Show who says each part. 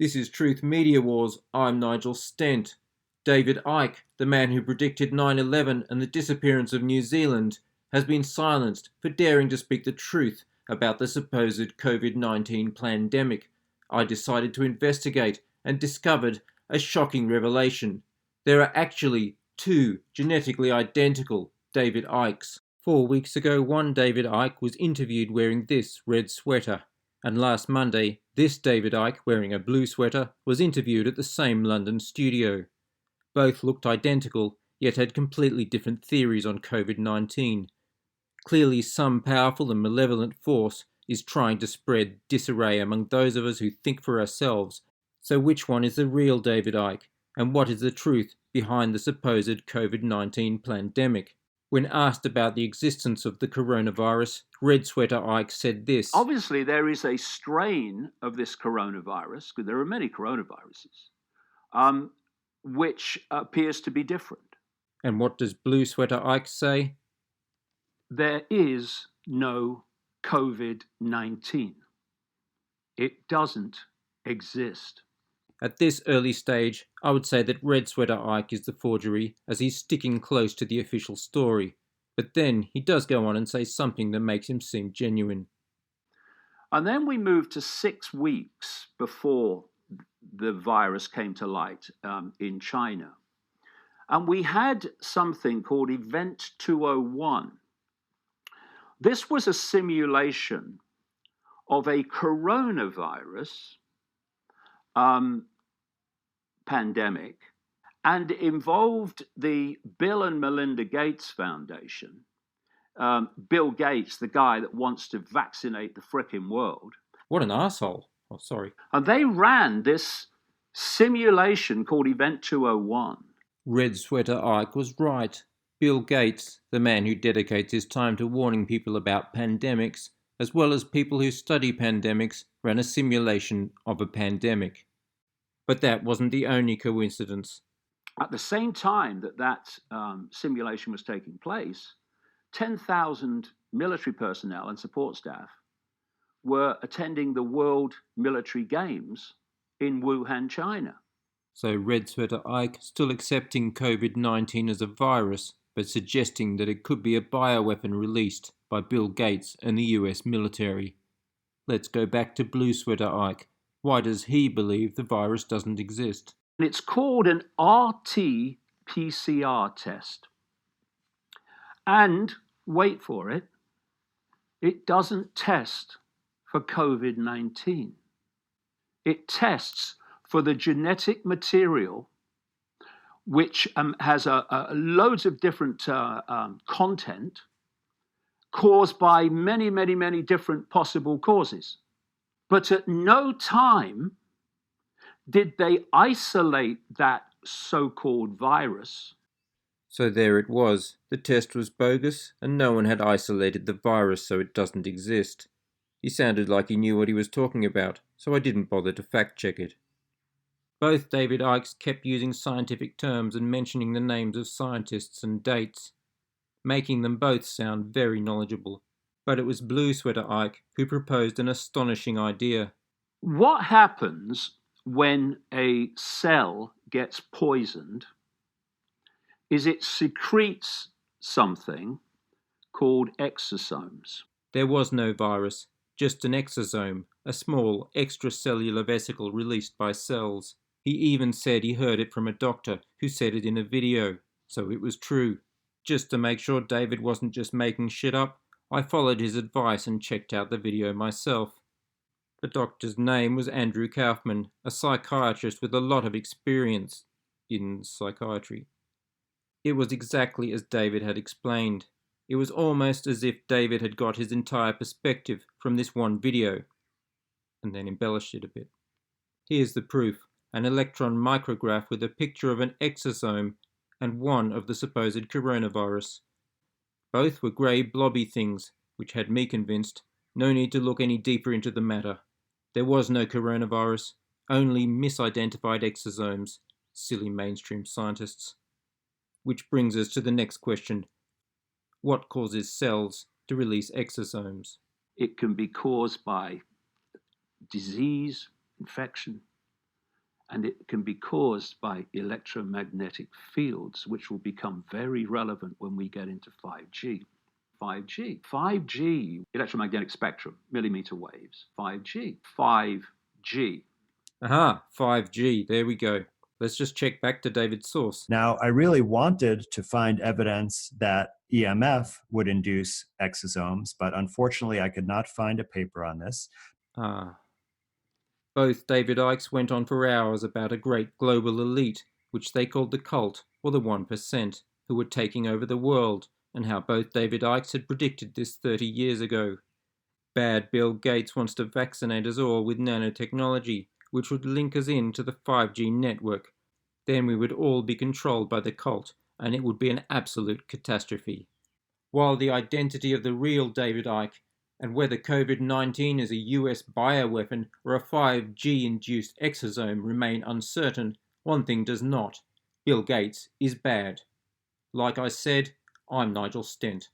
Speaker 1: This is Truth Media Wars. I'm Nigel Stent. David Icke, the man who predicted 9/11 and the disappearance of New Zealand, has been silenced for daring to speak the truth about the supposed COVID-19 pandemic. I decided to investigate and discovered a shocking revelation. There are actually two genetically identical David Ickes. 4 weeks ago, one David Icke was interviewed wearing this red sweater. And last Monday, this David Icke, wearing a blue sweater, was interviewed at the same London studio. Both looked identical, yet had completely different theories on COVID-19. Clearly, some powerful and malevolent force is trying to spread disarray among those of us who think for ourselves. So which one is the real David Icke, and what is the truth behind the supposed COVID-19 pandemic? When asked about the existence of the coronavirus, Red Sweater Icke said this.
Speaker 2: Obviously, there is a strain of this coronavirus, because there are many coronaviruses, which appears to be different.
Speaker 1: And what does Blue Sweater Icke say?
Speaker 2: There is no COVID-19. It doesn't exist.
Speaker 1: At this early stage, I would say that Red Sweater Icke is the forgery, as he's sticking close to the official story. But then he does go on and say something that makes him seem genuine.
Speaker 2: And then we move to 6 weeks before the virus came to light in China. And we had something called Event 201. This was a simulation of a coronavirus pandemic, and involved the Bill and Melinda Gates Foundation. Bill Gates, the guy that wants to vaccinate the frickin' world.
Speaker 1: What an arsehole. Oh, sorry.
Speaker 2: And they ran this simulation called Event 201.
Speaker 1: Red Sweater Icke was right. Bill Gates, the man who dedicates his time to warning people about pandemics, as well as people who study pandemics, ran a simulation of a pandemic. But that wasn't the only coincidence.
Speaker 2: At the same time that simulation was taking place, 10,000 military personnel and support staff were attending the World Military Games in Wuhan, China.
Speaker 1: So Red Sweater Icke still accepting COVID-19 as a virus, but suggesting that it could be a bioweapon released by Bill Gates and the US military. Let's go back to Blue Sweater Icke. Why does he believe the virus doesn't exist?
Speaker 2: It's called an RT-PCR test. And, wait for it, it doesn't test for COVID-19. It tests for the genetic material, which has loads of different content caused by many, many, many different possible causes. But at no time did they isolate that so-called virus.
Speaker 1: So there it was. The test was bogus, and no one had isolated the virus, so it doesn't exist. He sounded like he knew what he was talking about, so I didn't bother to fact-check it. Both David Ickes kept using scientific terms and mentioning the names of scientists and dates, making them both sound very knowledgeable. But it was Blue Sweater Icke who proposed an astonishing idea.
Speaker 2: What happens when a cell gets poisoned is it secretes something called exosomes.
Speaker 1: There was no virus, just an exosome, a small extracellular vesicle released by cells. He even said he heard it from a doctor who said it in a video, so it was true. Just to make sure David wasn't just making shit up, I followed his advice and checked out the video myself. The doctor's name was Andrew Kaufman, a psychiatrist with a lot of experience in psychiatry. It was exactly as David had explained. It was almost as if David had got his entire perspective from this one video, and then embellished it a bit. Here's the proof, an electron micrograph with a picture of an exosome and one of the supposed coronavirus. Both were grey blobby things, which had me convinced no need to look any deeper into the matter. There was no coronavirus, only misidentified exosomes. Silly mainstream scientists. Which brings us to the next question. What causes cells to release exosomes?
Speaker 2: It can be caused by disease, infection, and it can be caused by electromagnetic fields, which will become very relevant when we get into 5G. 5G, electromagnetic spectrum, millimeter waves, 5G.
Speaker 1: Aha, 5G, there we go. Let's just check back to David's source.
Speaker 3: Now, I really wanted to find evidence that EMF would induce exosomes, but unfortunately I could not find a paper on this.
Speaker 1: Both David Ickes went on for hours about a great global elite, which they called the cult, or the 1%, who were taking over the world, and how both David Ickes had predicted this 30 years ago. Bad Bill Gates wants to vaccinate us all with nanotechnology, which would link us in to the 5G network. Then we would all be controlled by the cult, and it would be an absolute catastrophe. While the identity of the real David Icke and whether COVID-19 is a US bioweapon or a 5G-induced exosome remain uncertain, one thing does not. Bill Gates is bad. Like I said, I'm Nigel Stent.